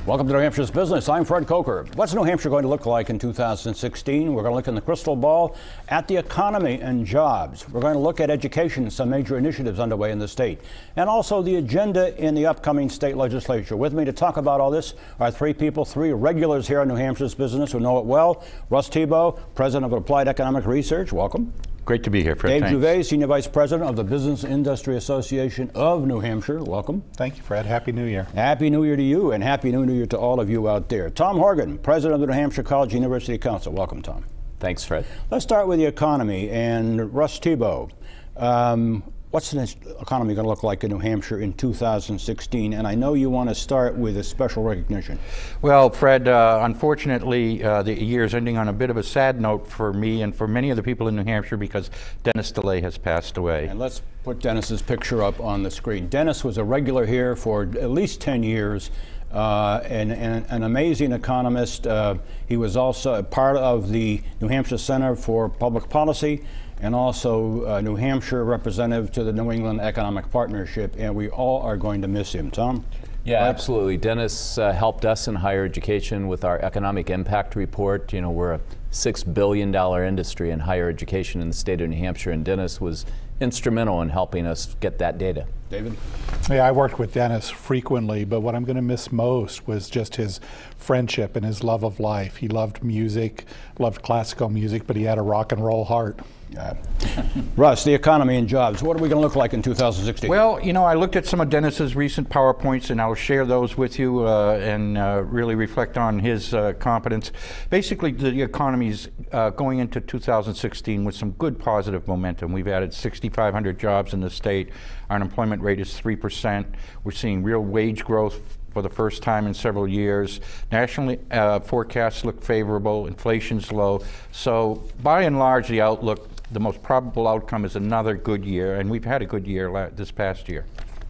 Welcome to New Hampshire's Business. I'm Fred Coker. What's New Hampshire going to look like in 2016? We're going to look in the crystal ball at the economy and jobs. We're going to look at education, some major initiatives underway in the state, and also the agenda in the upcoming state legislature. With me to talk about all this are three people, three regulars here in New Hampshire's Business who know it well. Russ Thibeault, President of Applied Economic Research. Welcome. Great to be here, Fred. Dave Thanks. Juvet, Senior Vice President of the Business Industry Association of New Hampshire. Welcome. Thank you, Fred. Happy New Year. Happy New Year to you, and Happy New Year to all of you out there. Tom Horgan, President of the New Hampshire College University Council. Welcome, Tom. Thanks, Fred. Let's start with the economy, and Russ Thibeault. What's the economy going to look like in New Hampshire in 2016? And I know you want to start with a special recognition. Well, Fred, unfortunately, the year is ending on a bit of a sad note for me and for many of the people in New Hampshire because Dennis DeLay has passed away. And let's put Dennis's picture up on the screen. Dennis was a regular here for at least 10 years. An amazing economist. He was also a part of the New Hampshire Center for Public Policy and also New Hampshire representative to the New England Economic Partnership, and we all are going to miss him. Tom? Yeah, absolutely. Dennis helped us in higher education with our economic impact report. You know, we're a $6 billion industry in higher education in the state of New Hampshire, and Dennis was instrumental in helping us get that data. David? Yeah, I worked with Dennis frequently, but what I'm going to miss most was just his friendship and his love of life. He loved music, loved classical music, but he had a rock and roll heart. Russ, the economy and jobs, what are we going to look like in 2016? Well, you know, I looked at some of Dennis's recent PowerPoints, and I'll share those with you and really reflect on his competence. Basically, the economy's going into 2016 with some good positive momentum. We've added 6,500 jobs in the state. Our unemployment rate is 3%. We're seeing real wage growth for the first time in several years. Nationally, forecasts look favorable. Inflation's low. So, by and large, the outlook, the most probable outcome is another good year, and we've had a good year this past year.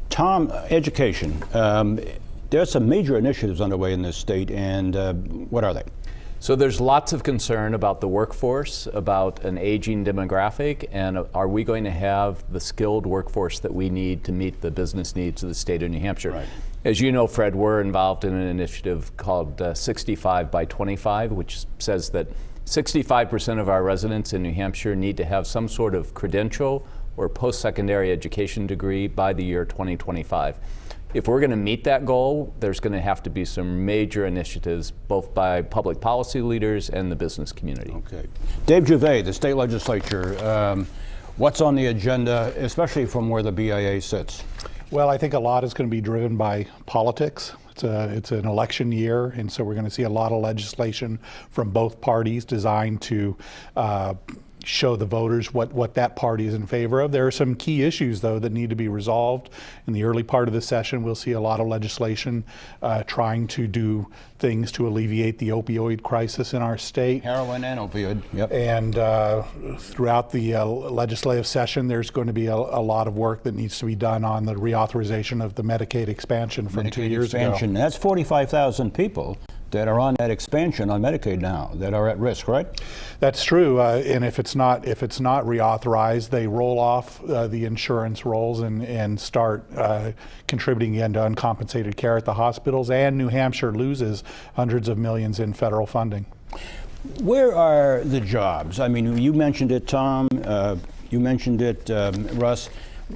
Tom, education. There are some major initiatives underway in this state, and what are they? So there's lots of concern about the workforce, about an aging demographic, and are we going to have the skilled workforce that we need to meet the business needs of the state of New Hampshire? Right. As you know, Fred, we're involved in an initiative called 65 by 25, which says that 65% of our residents in New Hampshire need to have some sort of credential or post-secondary education degree by the year 2025. If we're going to meet that goal, there's going to have to be some major initiatives, both by public policy leaders and the business community. Okay. Dave Juvet, the state legislature, what's on the agenda, especially from where the BIA sits? Well, I think a lot is going to be driven by politics. It's an election year, and so we're going to see a lot of legislation from both parties designed to show the voters what that party is in favor of. There are some key issues, though, that need to be resolved. In the early part of the session, we'll see a lot of legislation trying to do things to alleviate the opioid crisis in our state. Heroin and opioid. Yep. And throughout the legislative session, there's going to be a lot of work that needs to be done on the reauthorization of the Medicaid expansion from Medicaid 2 years expansion. ago. That's 45,000 people that are on that expansion on Medicaid now that are at risk, right? That's true, and if it's not reauthorized, they roll off the insurance rolls and start contributing again to uncompensated care at the hospitals, and New Hampshire loses hundreds of millions in federal funding. Where are the jobs? I mean, you mentioned it, Tom. You mentioned it, Russ.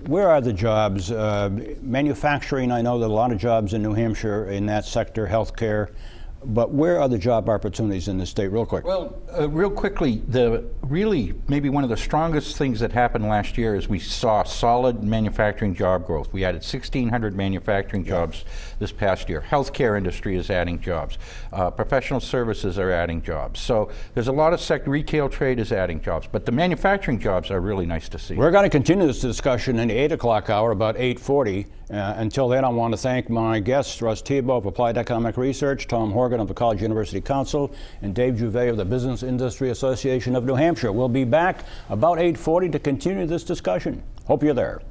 Where are the jobs? Manufacturing, I know there are a lot of jobs in New Hampshire in that sector, healthcare. But where are the job opportunities in the state, real quick? Well, real quickly, maybe one of the strongest things that happened last year is we saw solid manufacturing job growth. We added 1,600 manufacturing jobs this past year. Healthcare industry is adding jobs. Professional services are adding jobs. So there's a lot of retail trade is adding jobs, but the manufacturing jobs are really nice to see. We're going to continue this discussion in the 8 o'clock hour, about 8:40. Until then, I want to thank my guests, Russ Thibeault of Applied Economic Research, Tom Horgan of the College University Council, and Dave Juvet of the Business Industry Association of New Hampshire. We'll be back about 8:40 to continue this discussion. Hope you're there.